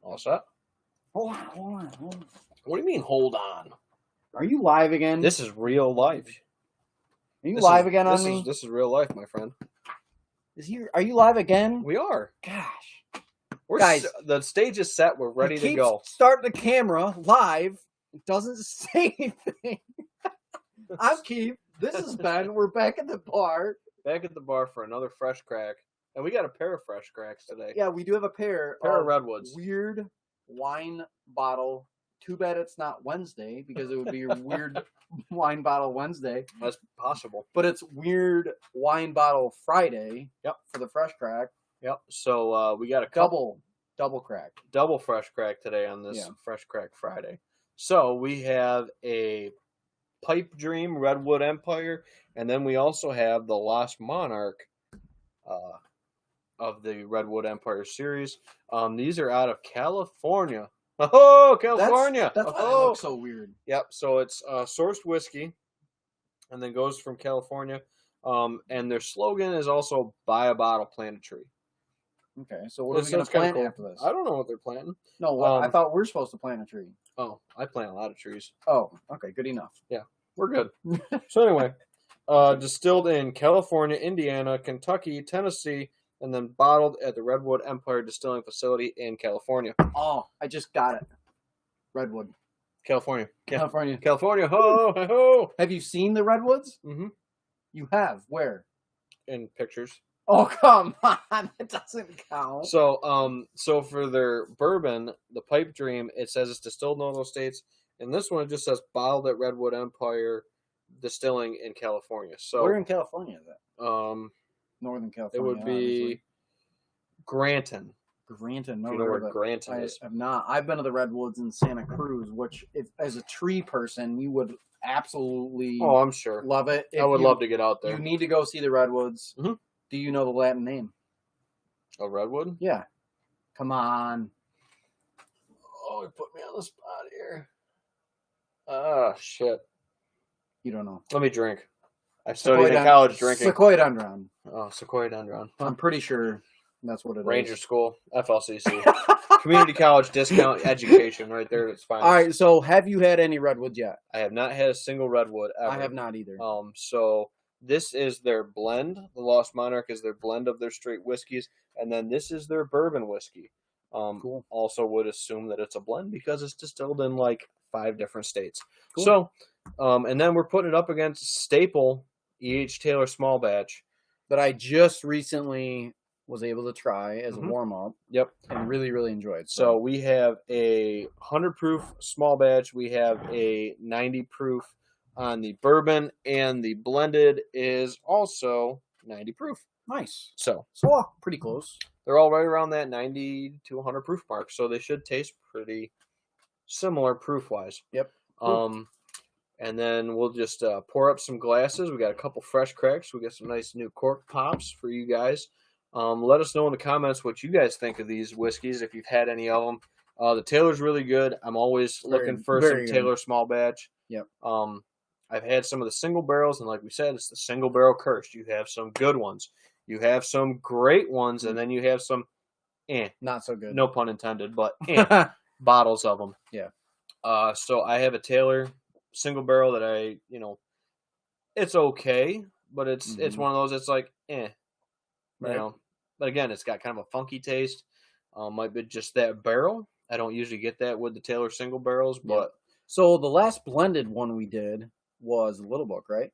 All set? Hold on. What do you mean, hold on? Are you live again? This is real life. Are you live again on me? This is real life, my friend. Are you live again? We are. Gosh. Guys, the stage is set. We're ready to go. Start the camera live. It doesn't say anything. I'm Keith. This is Ben. We're back at the bar. Back at the bar for another fresh crack. And we got a pair of fresh cracks today. Yeah, we do have a pair of Redwoods. Weird wine bottle. Too bad it's not Wednesday because it would be your weird wine bottle Wednesday. That's possible. But it's weird wine bottle Friday. Yep. For the fresh crack. Yep. So we got a double crack. Double fresh crack today on this Fresh Crack Friday. So we have a Pipe Dream Redwood Empire, and then we also have the Lost Monarch of the Redwood Empire series. These are out of California. Oh, California! That's why they look so weird. Yep. So it's sourced whiskey, and then goes from California. And their slogan is also "Buy a bottle, plant a tree." Okay, so what are we going to plant after this? I don't know what they're planting. No, I thought we're supposed to plant a tree. Oh, I plant a lot of trees. Oh, okay, good enough. Yeah, we're good. So anyway, distilled in California, Indiana, Kentucky, Tennessee, and then bottled at the Redwood Empire Distilling Facility in California. Oh, I just got it. Redwood. California. California. California. Ho, ho. Have you seen the Redwoods? Mm-hmm. You have? Where? In pictures. Oh, come on. That doesn't count. So for their bourbon, the Pipe Dream, it says it's distilled in all those states. And this one, it just says bottled at Redwood Empire Distilling in California. So where in California is that? Northern California. It would be Granton. Granton. No, you know where Granton is. I have not. I've been to the Redwoods in Santa Cruz, which, if as a tree person, you would absolutely. Oh, I'm sure. Love it. I would love to get out there. You need to go see the Redwoods. Mm-hmm. Do you know the Latin name? A redwood? Yeah. Come on. Oh, you put me on the spot here. Ah, shit. You don't know. Let me drink. I studied in college drinking. Sequoiadendron. Oh, Sequoiadendron. I'm pretty sure that's what it is. Ranger School, FLCC. Community college discount education right there. It's fine. All right, so have you had any Redwoods yet? I have not had a single Redwood ever. I have not either. So this is their blend. The Lost Monarch is their blend of their straight whiskeys, and then this is their bourbon whiskey. Cool. Also would assume that it's a blend because it's distilled in like 5 different states. Cool. So, and then we're putting it up against staple E.H. Taylor small batch that I just recently was able to try as a warm-up. Yep. And really, really enjoyed. So we have a 100 proof small batch. We have a 90 proof on the bourbon, and the blended is also 90 proof. Nice. So pretty close. They're all right around that 90 to 100 proof mark, so they should taste pretty similar proof-wise. Yep. And then we'll just pour up some glasses. We got a couple fresh cracks. We got some nice new cork pops for you guys. Let us know in the comments what you guys think of these whiskeys, if you've had any of them. The Taylor's really good. I'm always looking for some Taylor small batch. Yep. I've had some of the single barrels, and like we said, it's the single barrel curse. You have some good ones. You have some great ones, and then you have some not so good. No pun intended, but bottles of them. Yeah. So I have a Taylor single barrel that it's okay, but it's one of those that's like, right. But again, it's got kind of a funky taste. Might be just that barrel. I don't usually get that with the Taylor single barrels, but so the last blended one we did was Little Book, right?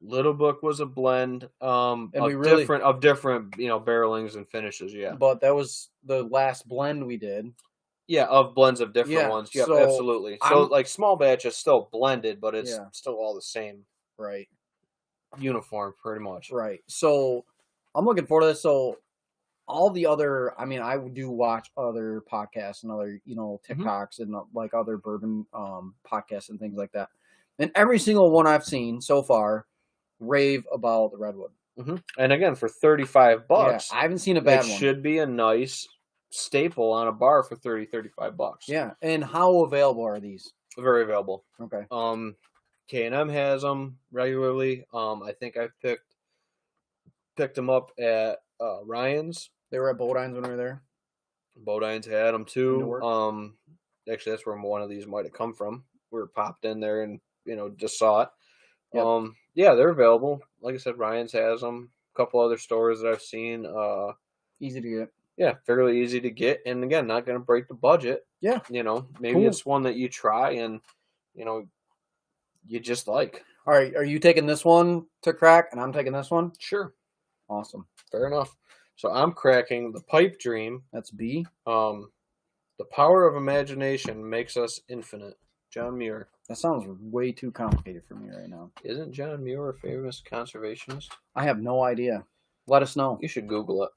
Little Book was a blend of different barrelings and finishes, yeah. But that was the last blend we did. Yeah, of blends of different ones. Yeah, so absolutely. So like small batch is still blended, but it's still all the same. Right. Uniform, pretty much. Right. So I'm looking forward to this. So all the other, I do watch other podcasts and other, TikToks and like other bourbon podcasts and things like that. And every single one I've seen so far rave about the Redwood. Mm-hmm. And again, for $35, I haven't seen a bad one. It should be a nice staple on a bar for $35. Yeah. And how available are these? Very available. Okay. K&M has them regularly. I think I picked them up at Ryan's. They were at Bodines when we were there. Bodine's had them too. Newark. Actually, that's where one of these might have come from. We were popped in there and just saw it. Yep. Yeah, they're available. Like I said, Ryan's has them. A couple other stores that I've seen. Easy to get. Yeah, fairly easy to get, and again, not going to break the budget. Yeah. Maybe Cool. it's one that you try and you just like. All right, are you taking this one to crack, and I'm taking this one? Sure, Awesome. fair enough. So I'm cracking the Pipe Dream. That's B. The power of imagination makes us infinite. John Muir. That sounds way too complicated for me right now. Isn't John Muir a famous conservationist? I have no idea. Let us know. You should Google it.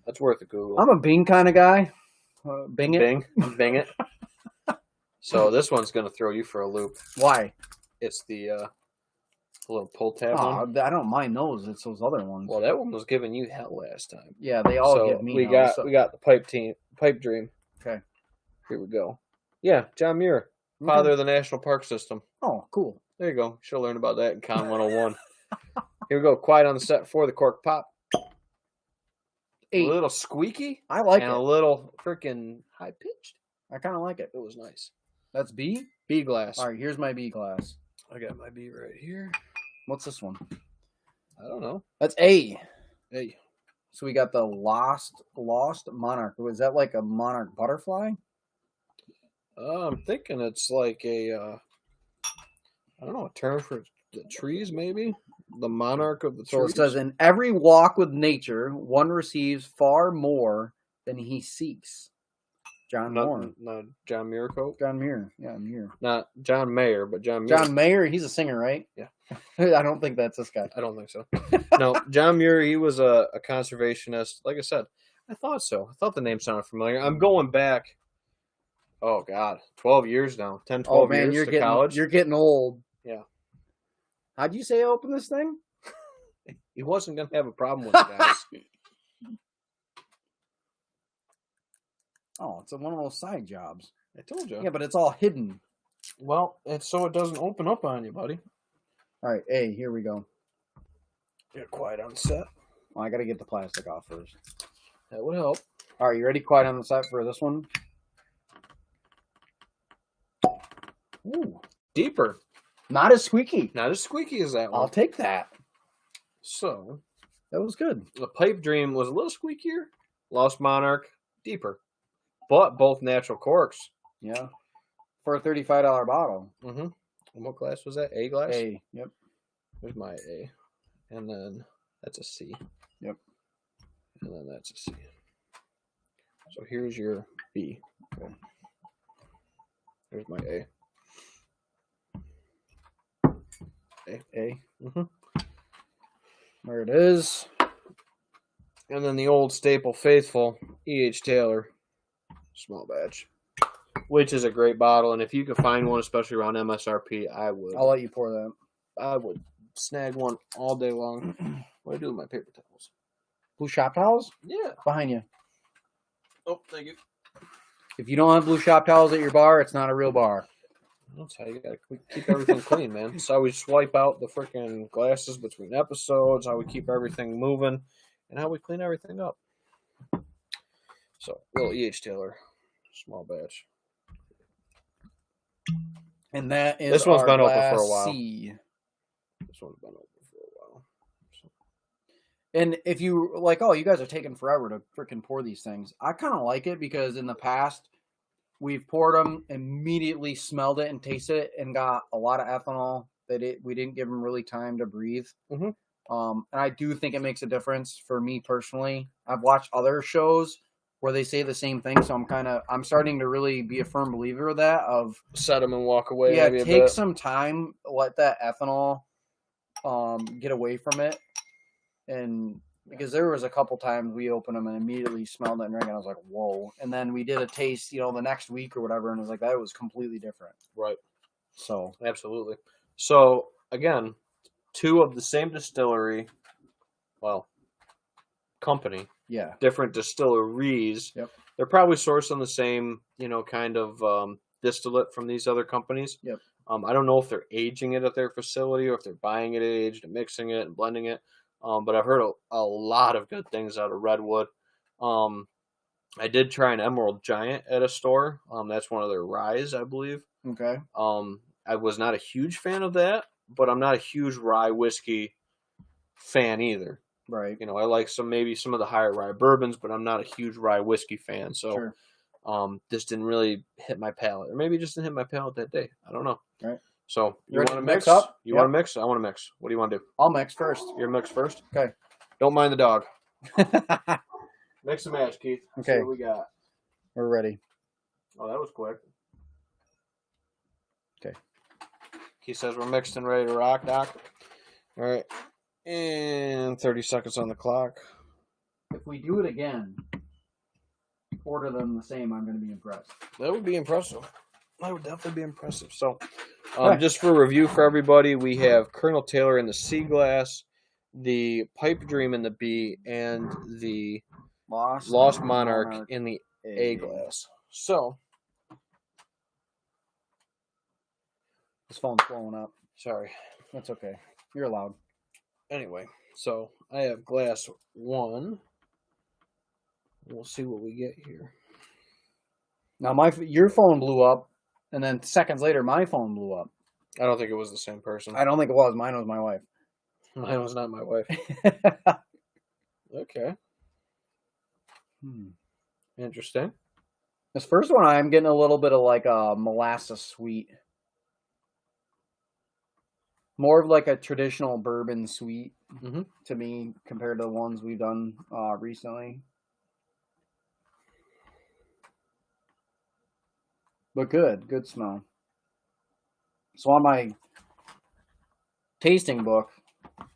That's worth a Google. I'm a Bing kind of guy. Bing it. Bing it. So this one's going to throw you for a loop. Why? It's the little pull tab Oh, one. I don't mind those. It's those other ones. Well, that one was giving you hell last time. Yeah, they all So give me. we hell, got the Pipe Dream. Okay. Here we go. Yeah, John Muir, father of the National Park System. Oh, cool. There you go. Should have learned about that in Con 101. Here we go. Quiet on the set for the cork pop. 8. A little squeaky. I like and it. a little freaking high pitched. I kind of like it. It was nice. That's B. B glass. All right, here's my B glass. I got my B right here. What's this one? I don't know. That's A. Hey, So we got the Lost Monarch. Was that like a monarch butterfly? I'm thinking it's like a, I don't know, a term for the trees, maybe? The monarch of the So trees. it says, in every walk with nature, one receives far more than he seeks. John Moore. Not John Muir quote. John Muir. Yeah, Muir. Not John Mayer, but John Muir. John Mayer, he's a singer, right? Yeah. I don't think that's this guy. I don't think so. No, John Muir, he was a conservationist. Like I said, I thought so. I thought the name sounded familiar. I'm going back, oh, God, 12 years now. 10, 12 Oh, man, years to college. you're getting old. Yeah. How'd you say I opened this thing? He wasn't going to have a problem with it, guys. Oh, it's one of those side jobs. I told you. Yeah, but it's all hidden. Well, it's so it doesn't open up on you, buddy. All right, A, here we go. Get quiet on set. Well, I got to get the plastic off first. That would help. All right, you ready? Quiet on the set for this one? Ooh, Deeper. not as squeaky. Not as squeaky as that one. I'll take that. So, That was good. the Pipe Dream was a little squeakier. Lost Monarch, deeper. But both natural corks. Yeah. For a $35 bottle. Mm-hmm. And what glass was that? A glass? A. Yep. There's my A. And then that's a C. Yep. And then that's a C. So here's your B. Okay. There's my A. A. Mm-hmm. There it is. And then the old staple faithful, E.H. Taylor, small batch, which is a great bottle. And if you could find one, especially around MSRP, I would. I'll let you pour that. I would snag one all day long. What do I do with my paper towels? Blue shop towels? Yeah. Behind you. Oh, thank you. If you don't have blue shop towels at your bar, it's not a real bar. That's how you gotta keep everything clean, man. That's how we swipe out the freaking glasses between episodes, how we keep everything moving, and how we clean everything up. So, little E.H. Taylor, small batch. And that is This one's our been open for a Glass while. C. This one's been open for a while. So, And if you like, oh, you guys are taking forever to freaking pour these things. I kind of like it because in the past, we've poured them, immediately smelled it and tasted it, and got a lot of ethanol that we didn't give them really time to breathe. Mhm. And I do think it makes a difference for me personally. I've watched other shows where they say the same thing, so I'm starting to really be a firm believer of that. Of set them and walk away. yeah, maybe a take bit. some time, let that ethanol get away from it, and because there was a couple times we opened them and immediately smelled it and drank it, and I was like, whoa. And then we did a taste, the next week or whatever, and it was like, that was completely different. Right. So, Absolutely. So, again, two of the same distillery, well, company, yeah. different distilleries. Yep. They're probably sourcing the same, kind of distillate from these other companies. Yep. I don't know if they're aging it at their facility or if they're buying it aged and mixing it and blending it. But I've heard a lot of good things out of Redwood. I did try an Emerald Giant at a store. That's one of their ryes, I believe. Okay. I was not a huge fan of that, but I'm not a huge rye whiskey fan either. Right. I like maybe some of the higher rye bourbons, but I'm not a huge rye whiskey fan. So, Sure. this didn't really hit my palate, or maybe it just didn't hit my palate that day. I don't know. Right. So you Ready want to to mix mix? up? You Yep. want to mix? I want to mix. What do you want to do? I'll mix first. You're mix first. Okay. Don't mind the dog. Mix and match, Keith. Okay. See what we got. We're ready. Oh, that was quick. Okay. Keith says we're mixed and ready to rock, Doc. All right. And 30 seconds on the clock. If we do it again, order them the same, I'm going to be impressed. That would be impressive. That would definitely be impressive. So, Right. just for review for everybody, we have Colonel Taylor in the C glass, the Pipe Dream in the B, and the Lost Monarch in the A glass. So, this phone's blowing up. sorry. That's okay. You're allowed. Anyway, so I have glass 1. We'll see what we get here. Now, your phone blew up, and then seconds later, my phone blew up. I don't think it was the same person. I don't think it was. Mine was my wife. Mine was not my wife. Okay. Interesting. This first one, I'm getting a little bit of like a molasses sweet. More of like a traditional bourbon sweet to me compared to the ones we've done recently. But good smell. So on my tasting book,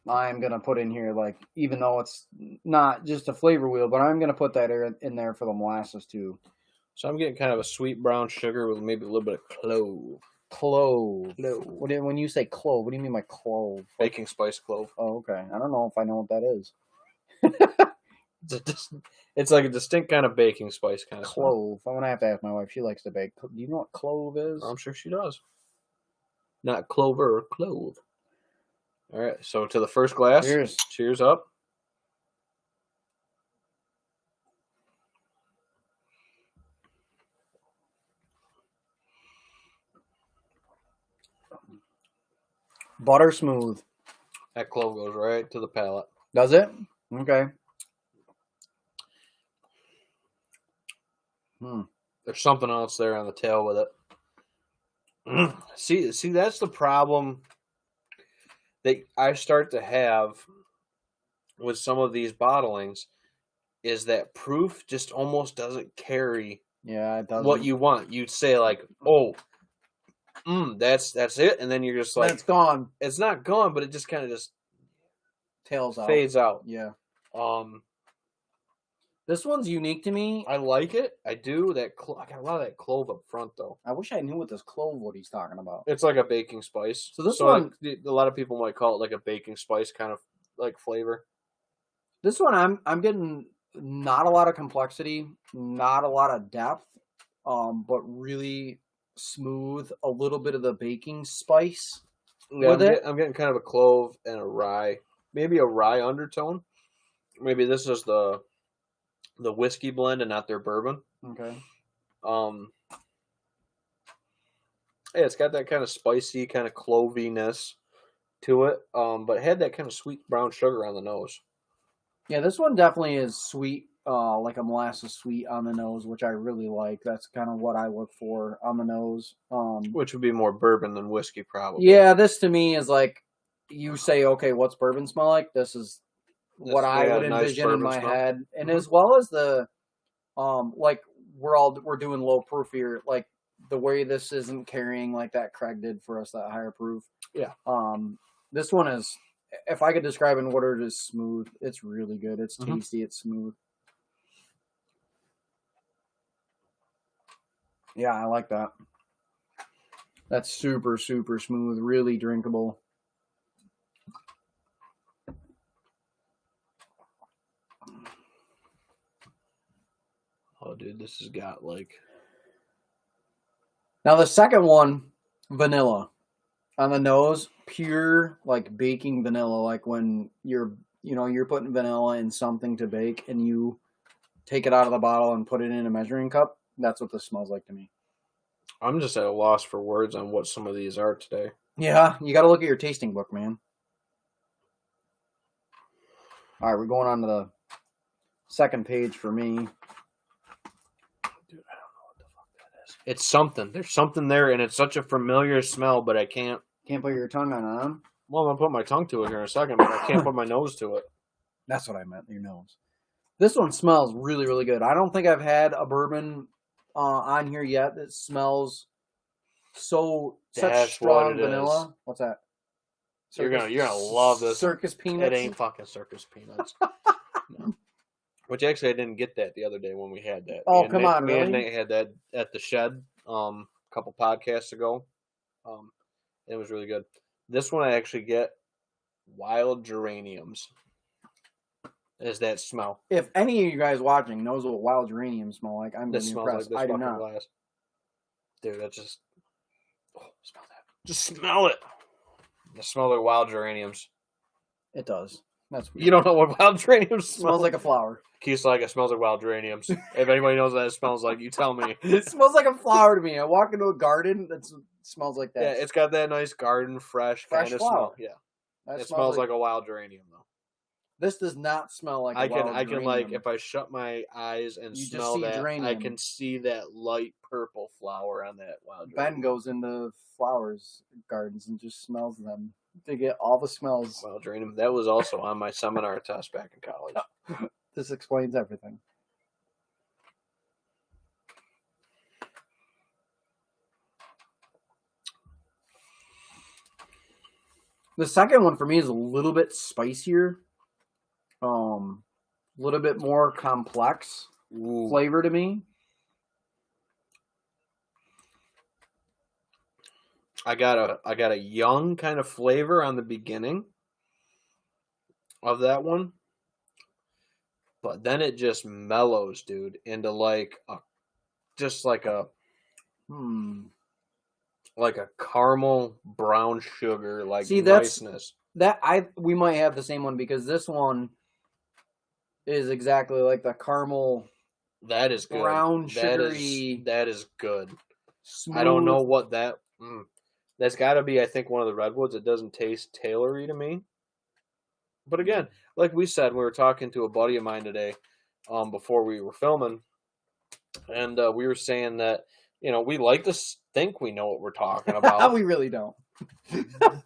I'm going to put in here, like, even though it's not just a flavor wheel, but I'm going to put that in there for the molasses too. So I'm getting kind of a sweet brown sugar with maybe a little bit of clove. Clove. When you say clove, what do you mean by clove? Baking spice clove. Oh, okay. I don't know if I know what that is. It's like a distinct kind of baking spice kind of clove. I'm going to have to ask my wife. She likes to bake. Do you know what clove is? I'm sure she does. Not clover, clove. All right, so to the first glass. Cheers. Cheers up. Butter smooth. That clove goes right to the palate. Does it? Okay. There's something else there on the tail with it. See, that's the problem that I start to have with some of these bottlings, is that proof just almost doesn't carry it doesn't. what you want. You'd say like, oh, that's it, and then you're just like, it's gone. It's not gone, but it just kind of just Tails out. fades out. Yeah. This one's unique to me. I like it. I do. I got a lot of that clove up front, though. I wish I knew what he's talking about. It's like a baking spice. So this one, like, a lot of people might call it like a baking spice kind of like flavor. This one, I'm getting not a lot of complexity, not a lot of depth, but really smooth. A little bit of the baking spice with it. I'm getting kind of a clove and a rye, maybe a rye undertone. Maybe this is the whiskey blend and not their bourbon. Okay. Yeah, it's got that kind of spicy, kind of cloviness to it. But it had that kind of sweet brown sugar on the nose. Yeah, this one definitely is sweet, like a molasses sweet on the nose, which I really like. That's kind of what I look for on the nose. Which would be more bourbon than whiskey, probably. Yeah, this to me is like, you say, okay, what's bourbon smell like? This is what I would envision in my head. And as well as the, like we're doing low proof here, like the way this isn't carrying like that Craig did for us, that higher proof. Yeah. This one is, if I could describe in what it is, smooth. It's really good. It's tasty. It's smooth. Yeah, I like that. That's super, super smooth. Really drinkable. Oh, dude, this has got like... Now the second one, vanilla. On the nose, pure like baking vanilla, like when you're putting vanilla in something to bake and you take it out of the bottle and put it in a measuring cup. That's what this smells like to me. I'm just at a loss for words on what some of these are today. Yeah, you got to look at your tasting book, man. All right, we're going on to the second page for me. Dude, I don't know what the fuck that is. It's something. There's something there, and it's such a familiar smell, but I can't. Can't put your tongue on it, huh? Well, I'm going to put my tongue to it here in a second, but I can't put my nose to it. That's what I meant, your nose. This one smells really, really good. I don't think I've had a bourbon on here yet that smells such strong vanilla. Is. What's that? You're gonna love this. Circus peanuts. It ain't fucking circus peanuts. No. Which actually I didn't get that the other day when we had that. Oh, come on, me really? and Nate had that at the shed a couple podcasts ago. It was really good. This one I actually get wild geraniums. Is that smell? If any of you guys watching knows what wild geraniums smell like, I'm This really smells impressed. like this I do fucking not. glass. Dude, that just smell that. Just smell it. It smells like wild geraniums. It does. That's weird. You don't know what wild geraniums It smells like a flower. Keith's like, it smells like wild geraniums. If anybody knows what it smells like, you tell me. It smells like a flower to me. I walk into a garden that smells like that. Yeah, it's got that nice garden, fresh kind of flower. smell. Yeah, That it smells like a wild geranium though. This does not smell like a wild I can geranium. like if I shut my eyes and You just smell see that, geranium. I can see that light purple flower on that wild geranium. Ben goes into flowers gardens and just smells them to get all the smells. Wild geranium. That was also on my seminar test back in college. This explains everything. The second one for me is a little bit spicier, a little bit more complex flavor to me. I got a young kind of flavor on the beginning of that one, but then it just mellows, dude, into like a caramel brown sugar niceness. We might have the same one because this one is exactly like the caramel. That is good. Brown sugary. That is good. Smooth. I don't know what that. That's got to be, I think, one of the redwoods. It doesn't taste tailory to me. But again, like we said, we were talking to a buddy of mine today before we were filming, and we were saying that, we like to think we know what we're talking about. We really don't.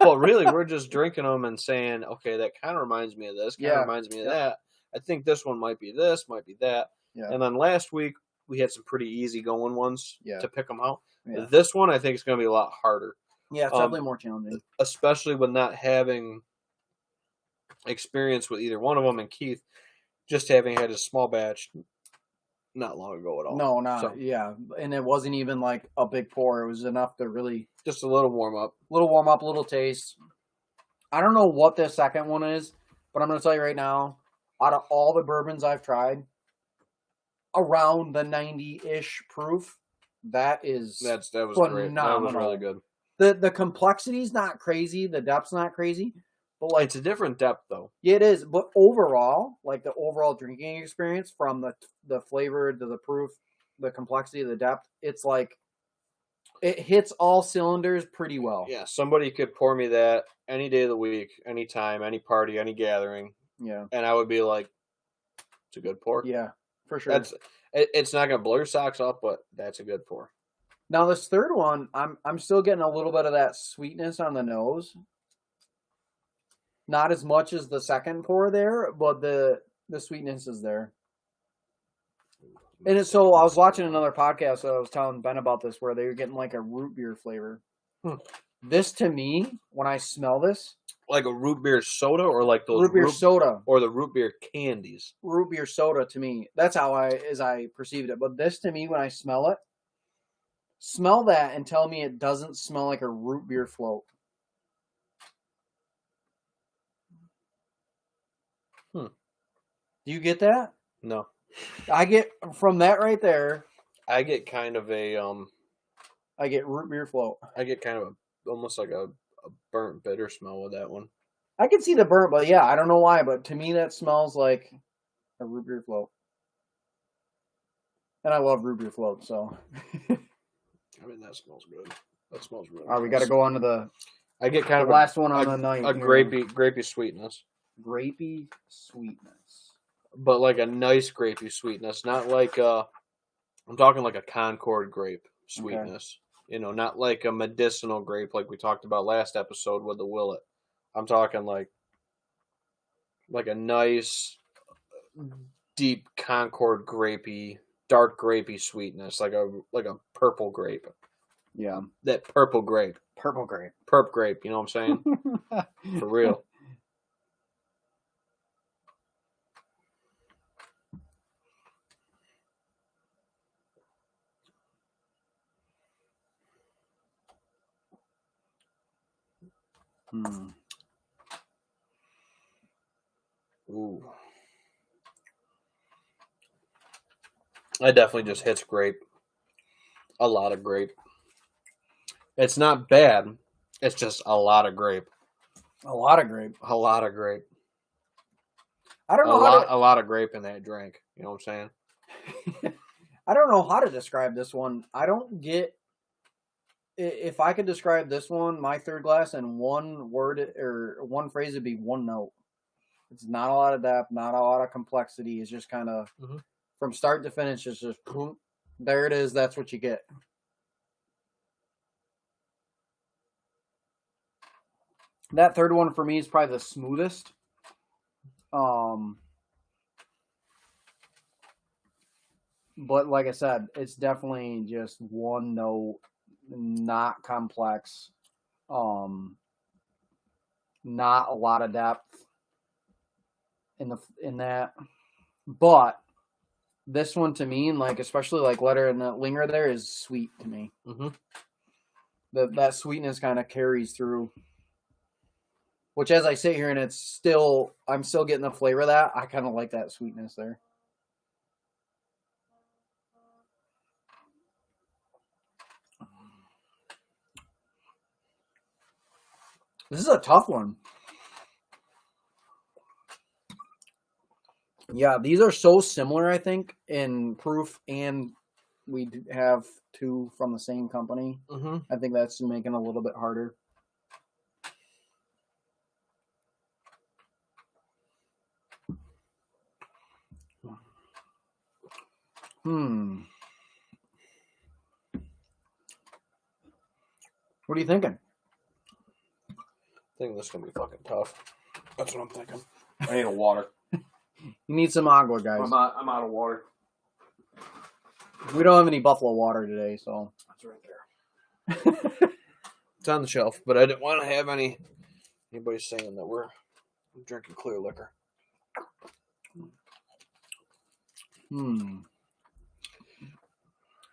Well, really, we're just drinking them and saying, okay, that kind of reminds me of this, kind of reminds me of that. I think this one might be this, might be that. Yeah. And then last week, we had some pretty easy going ones to pick them out. Yeah. This one, I think, is going to be a lot harder. Yeah, it's definitely more challenging. Especially with not having experience with either one of them, and Keith just having had a small batch not long ago at all. No, not and it wasn't even like a big pour. It was enough to really just a little warm up, a little taste. I don't know what the second one is, but I'm going to tell you right now, out of all the bourbons I've tried, around the 90-ish proof, that was phenomenal. Great. That was really good. The complexity's not crazy, the depth's not crazy, but like it's a different depth though. Yeah, it is, but overall, like the overall drinking experience from the flavor to the proof, the complexity, the depth, it's like it hits all cylinders pretty well. Yeah, somebody could pour me that any day of the week, any time, any party, any gathering. Yeah. And I would be like, it's a good pour. Yeah, for sure. It's not gonna blow your socks off, but that's a good pour. Now this third one, I'm still getting a little bit of that sweetness on the nose. Not as much as the second pour there, but the sweetness is there. And so I was watching another podcast that I was telling Ben about this, where they were getting like a root beer flavor. This to me, when I smell this, like a root beer soda, or like those root beer soda, or the root beer candies. Root beer soda to me, that's how I perceived it. But this to me, when I smell it, smell that and tell me it doesn't smell like a root beer float. Do you get that? No. I get from that right there. I get kind of a I get root beer float. I get kind of almost like a burnt bitter smell with that one. I can see the burnt, but yeah, I don't know why, but to me that smells like a root beer float. And I love root beer float, so. I mean, that smells good. That smells really All right, we got to go on to the I get kind of last one on the night. a grapey sweetness. Grapey sweetness. But like a nice grapey sweetness, not like I'm talking like a Concord grape sweetness. Okay. Not like a medicinal grape like we talked about last episode with the Willet. I'm talking like a nice deep Concord grapey, dark grapey sweetness, like a purple grape. Yeah. That purple grape. Purple grape. Perp grape, you know what I'm saying? For real. Ooh. That definitely just hits grape. A lot of grape. It's not bad. It's just a lot of grape. A lot of grape. A lot of grape. I don't know a lot of grape in that drink. You know what I'm saying? I don't know how to describe this one. I don't get. If I could describe this one, my third glass, in one word or one phrase, it'd be one note. It's not a lot of depth, not a lot of complexity. It's just kind of from start to finish. It's just boom, there it is. That's what you get. That third one for me is probably the smoothest. But like I said, it's definitely just one note, not complex, not a lot of depth in that. But this one to me, and like especially like Letter and the Linger there, is sweet to me. Mm-hmm. That sweetness kind of carries through. Which, as I sit here and I'm still getting the flavor of that. I kind of like that sweetness there. This is a tough one. Yeah, these are so similar, I think, in proof, and we have two from the same company. Mm-hmm. I think that's making it a little bit harder. What are you thinking? I think this is going to be fucking tough. That's what I'm thinking. I need a water. You need some agua, guys. I'm out of water. We don't have any Buffalo water today, so. That's right there. It's on the shelf, but I didn't want to have anybody saying that we're drinking clear liquor.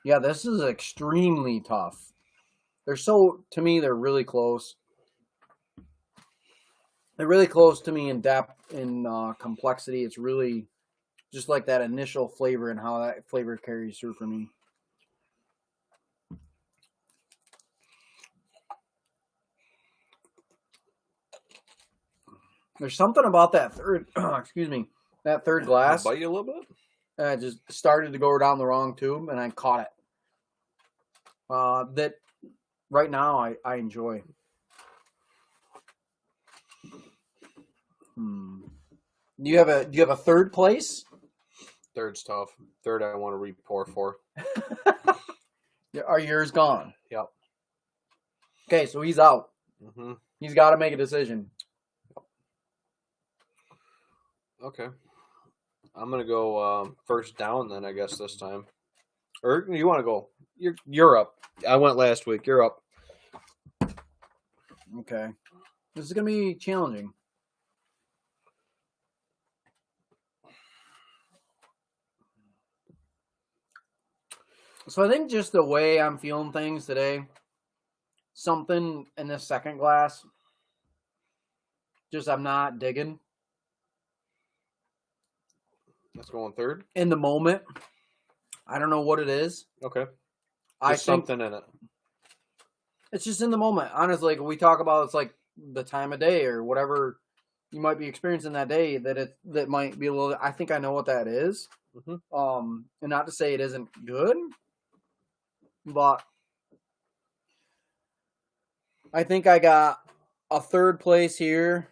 Yeah, this is extremely tough. To me, they're really close. They're really close to me in depth, in complexity. It's really just like that initial flavor and how that flavor carries through for me. There's something about that third, that third glass. Bite you a little bit? I just started to go down the wrong tube, and I caught it. That right now I enjoy. Do you have a third place? Third's tough. Third, I want to re-pour for. Are yours gone? Yep. Okay, so he's out. Mm-hmm. He's got to make a decision. Okay. I'm gonna go first down then, I guess, this time. Or you want to go? You're up. I went last week. You're up. Okay. This is gonna be challenging. So I think just the way I'm feeling things today, something in this second glass, just I'm not digging. Let's go on third. In the moment, I don't know what it is. Okay. I think something in it. It's just in the moment. Honestly, like we talk about, it's like the time of day or whatever you might be experiencing that day that might be a little. I think I know what that is. Mm-hmm. And not to say it isn't good, but I think I got a third place here.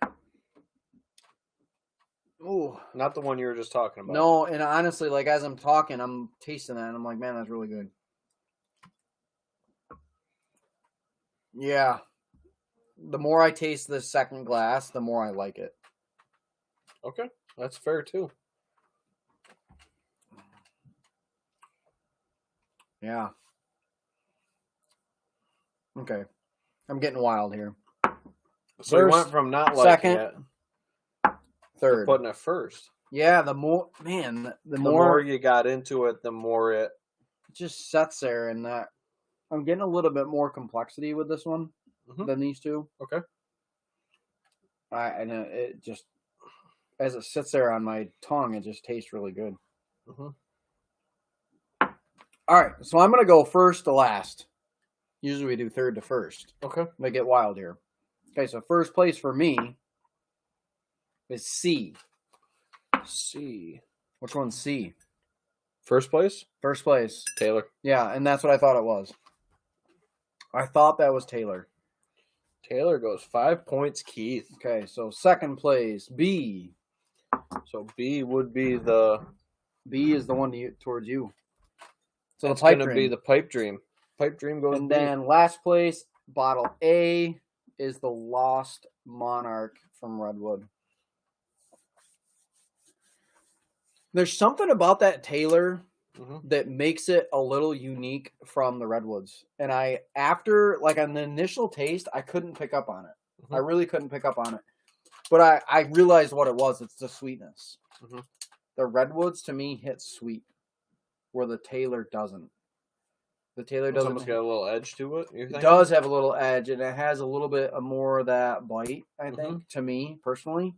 Ooh. Not the one you were just talking about. No, and honestly, like as I'm talking, I'm tasting that, and I'm like, man, that's really good. Yeah. The more I taste this second glass, the more I like it. Okay, that's fair too. Yeah. Okay. I'm getting wild here. So you First, went from not liking second, it to third. putting it first. Yeah, the more the The more more you got into it, the more it. just sets there, and that I'm getting a little bit more complexity with this one than these two. Okay. And it just as it sits there on my tongue, it just tastes really good. Mm-hmm. All right, so I'm gonna go first to last. Usually we do third to first. Okay. They get wild here. Okay, so first place for me is C. C. Which one's C? First place? First place. Taylor. Yeah, and that's what I thought it was. I thought that was Taylor. Taylor goes 5 points, Keith. Okay, so second place, B. So B would be the. B is the one towards you. So That's the pipe going to dream. be the pipe dream. Pipe dream goes And B. then last place, bottle A, is the Lost Monarch from Redwood. There's something about that Taylor that makes it a little unique from the Redwoods. And after on the initial taste, I couldn't pick up on it. I really couldn't pick up on it. But I realized what it was. It's the sweetness. The Redwoods, to me, hit sweet, where the Taylor doesn't. The Taylor doesn't. It's almost got a little edge to it. You think? It does have a little edge, and it has a little bit more of that bite, I think, to me, personally.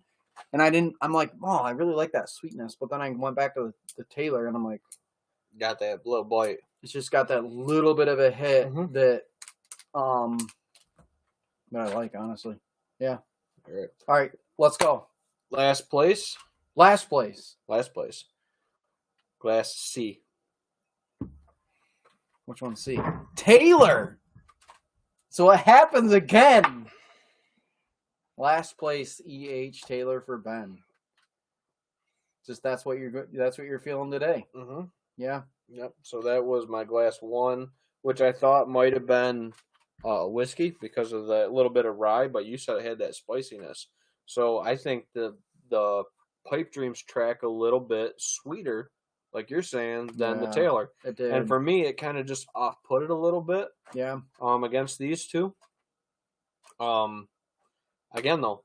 And I'm like, oh, I really like that sweetness. But then I went back to the Taylor, and I'm like, got that little bite. It's just got that little bit of a hit that I like, honestly. Yeah. All right, let's go. Last place. Last place. Glass C. Which one's C? Taylor. So it happens again. Last place, EH Taylor for Ben. Just that's what you're feeling today. Yeah. Yep. So that was my glass 1, which I thought might have been whiskey because of that little bit of rye, but you said it had that spiciness. So I think the Pipe Dreams track a little bit sweeter, like you're saying, than the Taylor. It did. And for me, it kind of just off-put it a little bit. Yeah. Against these two. Again, though,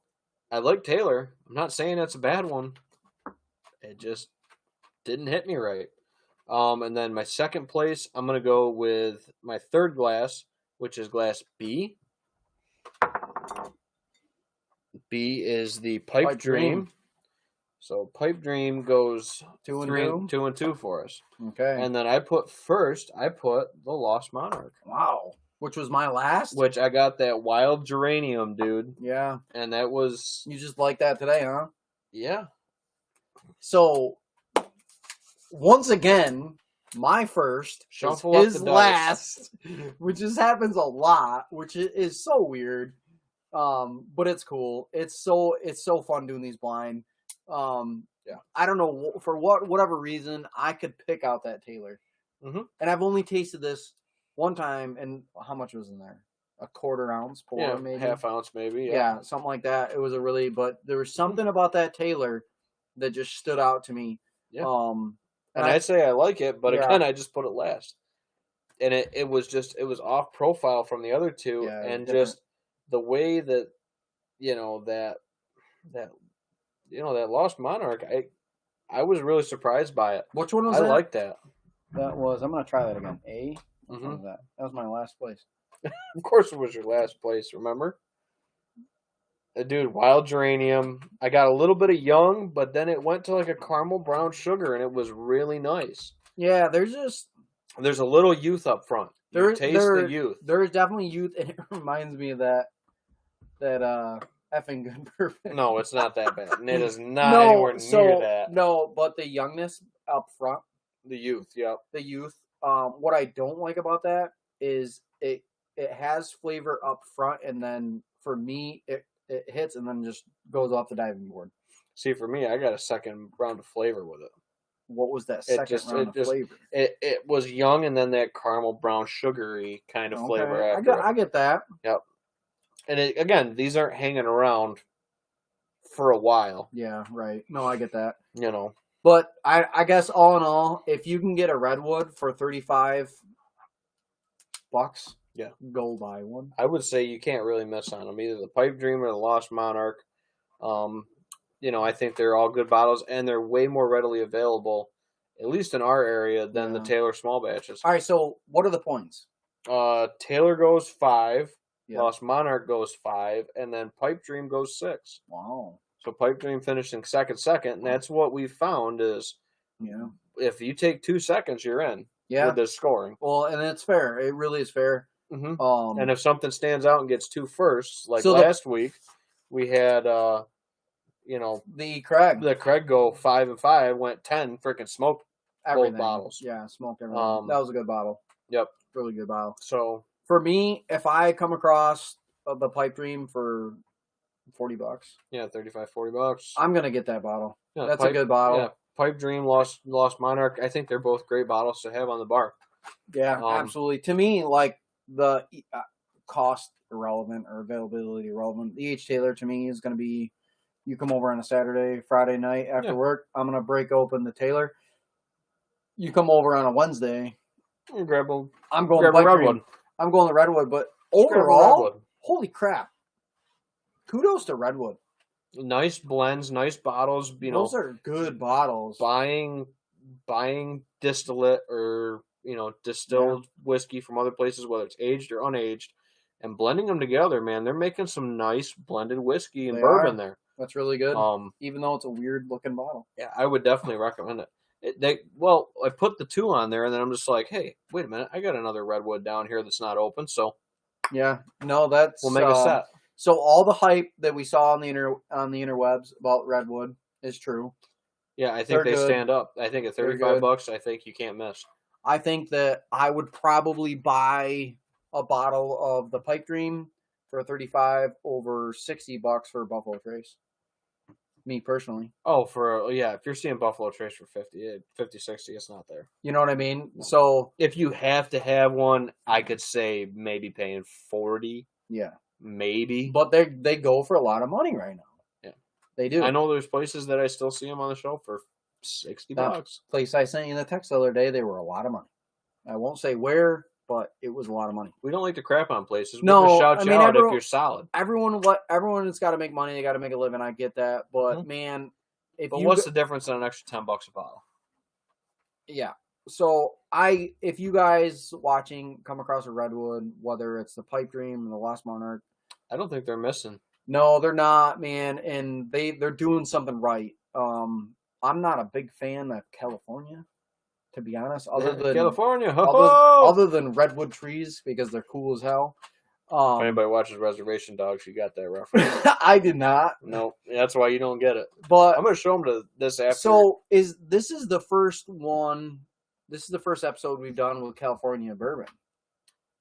I like Taylor. I'm not saying it's a bad one. It just didn't hit me right. And then my second place, I'm going to go with my third glass, which is glass B. B is the Pipe Dream. So Pipe Dream goes 2 and 2 for us. Okay. And then I put the Lost Monarch. Wow. Which was my last? Which I got that wild geranium, dude. Yeah. And that was... You just like that today, huh? Yeah. So, once again, my first Shuffle is his up the dice. last, which just happens a lot, which is so weird. But it's cool. It's so fun doing these blind. Yeah. I don't know, for whatever reason, I could pick out that Taylor. And I've only tasted this one time, and how much was in there? A quarter ounce pour, maybe? Half ounce, maybe. Yeah, something like that. It was but there was something about that Taylor that just stood out to me. Yeah. And I'd say I like it, but again, I just put it last. And it was off profile from the other two, and different. Just the way that, that Lost Monarch, I was really surprised by it. Which one was that? I liked that. That was, I'm going to try that again. A? Which one was that? That was my last place. Of course it was your last place, remember? Dude, wild geranium. I got a little bit of young, but then it went to like a caramel brown sugar, and it was really nice. Yeah, there's a little youth up front. You taste the youth. There is definitely youth, and it reminds me of that effing good bourbon. No, it's not that bad. And it is not anywhere near that. No, but the youngness up front, The youth, yep. the youth. What I don't like about that is it has flavor up front, and then for me, it hits and then just goes off the diving board. See, for me, I got a second round of flavor with it. What was that second round of flavor? It was young, and then that caramel brown sugary kind of flavor after. I get that. Yep. And again, these aren't hanging around for a while. Yeah, right. No, I get that. You know. But I guess all in all, if you can get a Redwood for $35, yeah, go buy one. I would say you can't really miss on them, either the Pipe Dream or the Lost Monarch. You know, I think they're all good bottles, and they're way more readily available, at least in our area, than the Taylor small batches. All right, so what are the points? Taylor goes 5, Yeah. Lost Monarch goes 5, and then Pipe Dream goes 6. Wow. So Pipe Dream finished in second, and that's what we found is, if you take 2 seconds, you're in with the scoring. Well, and it's fair. It really is fair. Mm-hmm. And if something stands out and gets 2 firsts, like last week, we had the Craig. The Craig go 5 and 5, went 10, freaking smoked everything. Both bottles. Yeah, smoked everything. That was a good bottle. Yep. Really good bottle. So for me, if I come across the Pipe Dream for $40, yeah, $35-$40, I'm gonna get that bottle. Yeah, that's a good bottle. Yeah, Pipe Dream, Lost Monarch. I think they're both great bottles to have on the bar. Yeah, absolutely. To me, like the cost irrelevant or availability irrelevant. The H. Taylor to me is going to be, you come over on a Saturday, Friday night after work, I'm going to break open the Taylor. You come over on a Wednesday, grab a, I'm going the Redwood. I'm going the Redwood, but overall, holy crap! Kudos to Redwood. Nice blends, nice bottles. Those are good bottles. Buying distillate or distilled whiskey from other places, whether it's aged or unaged, and blending them together, man, they're making some nice blended whiskey and bourbon there. That's really good. Even though it's a weird looking bottle. Yeah, I would definitely recommend it. I put the 2 on there, and then I'm just like, hey, wait a minute, I got another Redwood down here that's not open, so yeah, no, that's we'll make a set. So all the hype that we saw on the interwebs about Redwood is true. Yeah, I think they stand up. I think at $35, I think you can't miss. I think that I would probably buy a bottle of the Pipe Dream for $35 over $60 for Buffalo Trace. Me personally. Oh, if you're seeing Buffalo Trace for 50, 60, it's not there. You know what I mean? So if you have to have one, I could say maybe paying 40. Yeah. Maybe. But they go for a lot of money right now. Yeah. They do. I know there's places that I still see them on the shelf for $60. That place I sent you the text the other day, they were a lot of money. I won't say where, but it was a lot of money. We don't like to crap on places. No, we just shout you out if you're solid. Everyone has got to make money. They got to make a living. I get that, but man, what's the difference on an extra $10 a bottle? Yeah. So if you guys watching come across a Redwood, whether it's the Pipe Dream or the Lost Monarch, I don't think they're missing. No, they're not, man, and they're doing something right. I'm not a big fan of California, to be honest. Other than redwood trees, because they're cool as hell. If anybody watches Reservation Dogs, you got that reference. I did not. No, that's why you don't get it. But I'm going to show them to this after. So this is the first one. This is the first episode we've done with California bourbon.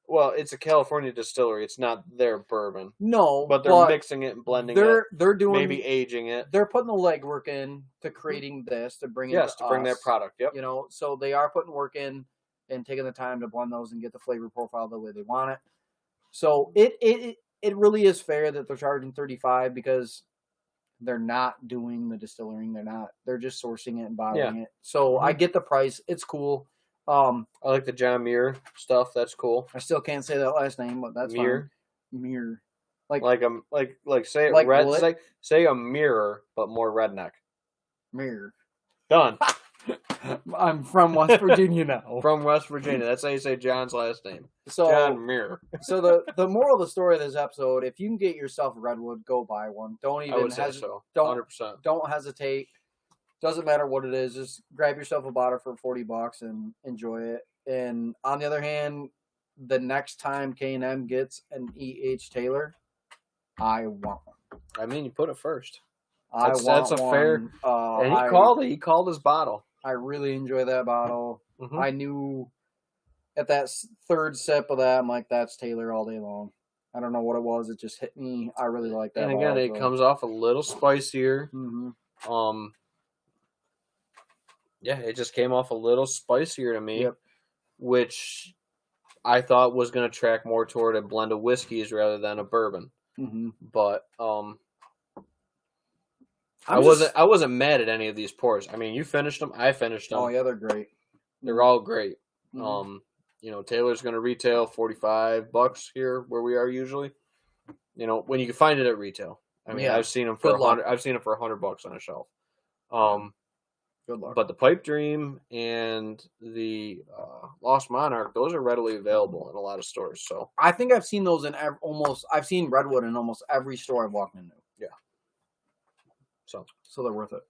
Well, it's a California distillery. It's not their bourbon. No, but they're mixing it and blending it. They're doing maybe aging it. They're putting the legwork in to creating this to bring it to bring that product. Yep. So they are putting work in and taking the time to blend those and get the flavor profile the way they want it. So it really is fair that they're charging $35 because they're not doing the distilling. They're just sourcing it and bottling it. So I get the price. It's cool. I like the John Muir stuff. That's cool. I still can't say that last name, but that's Muir. Fine. Muir. Say it like red. Say a mirror, but more redneck. Muir. Done. I'm from West Virginia now. From West Virginia. That's how you say John's last name. So, John Muir. So the moral of the story of this episode: if you can get yourself a Redwood, go buy one. Don't even I would say so. 100%. Don't hesitate. Doesn't matter what it is. Just grab yourself a bottle for $40 and enjoy it. And on the other hand, the next time K&M gets an E.H. Taylor, I want one. I mean, you put it first. I That's want a fair. one. And he called it. He called his bottle. I really enjoy that bottle. Mhm. I knew at that third sip of that, I'm like, that's Taylor all day long. I don't know what it was. It just hit me. I really like that. And again, it comes off a little spicier. Mm-hmm. Yeah, it just came off a little spicier to me, Yep. which I thought was going to track more toward a blend of whiskeys rather than a bourbon. Mm-hmm. But I wasn't mad at any of these pours. I mean, you finished them. I finished them. Oh yeah, they're great. They're all great. Mm-hmm. You know, Taylor's going to retail $45 here where we are usually. You know, when you can find it at retail. I mean, Yeah. I've seen them for Good luck. $100. I've seen them for $100 on a shelf. Good luck. But the Pipe Dream and the Lost Monarch, those are readily available in a lot of stores. So I think I've seen those in I've seen Redwood in almost every store I've walked into. yeah. So they're worth it.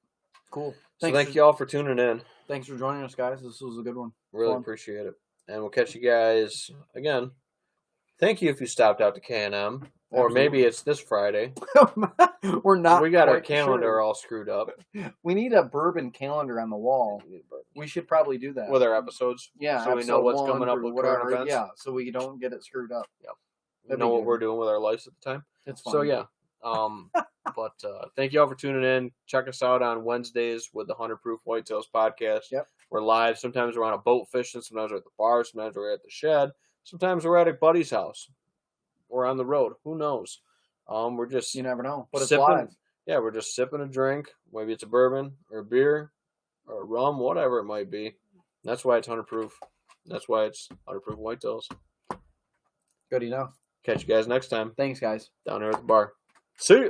Cool. Thank you all for tuning in. Thanks for joining us, guys. This was a good one. Really appreciate it. And we'll catch you guys again. Thank you if you stopped out to K&M. Or maybe it's this Friday. We're not. We got our calendar all screwed up. We need a bourbon calendar on the wall. We should probably do that with our episodes. Yeah, so we know what's coming up with current events. Yeah, so we don't get it screwed up. Yeah, we know what we're doing with our lives at the time. It's fun. So yeah, but thank you all for tuning in. Check us out on Wednesdays with the 100 Proof Whitetails podcast. Yep, we're live. Sometimes we're on a boat fishing. Sometimes we're at the bar. Sometimes we're at the shed. Sometimes we're at a buddy's house. We're on the road. Who knows? We're just you never know. But sipping, it's live. Yeah, we're just sipping a drink. Maybe it's a bourbon or a beer or a rum, whatever it might be. That's why it's 100 proof. That's why it's 100 Proof Whitetails. Good enough. Catch you guys next time. Thanks, guys. Down here at the bar. See you.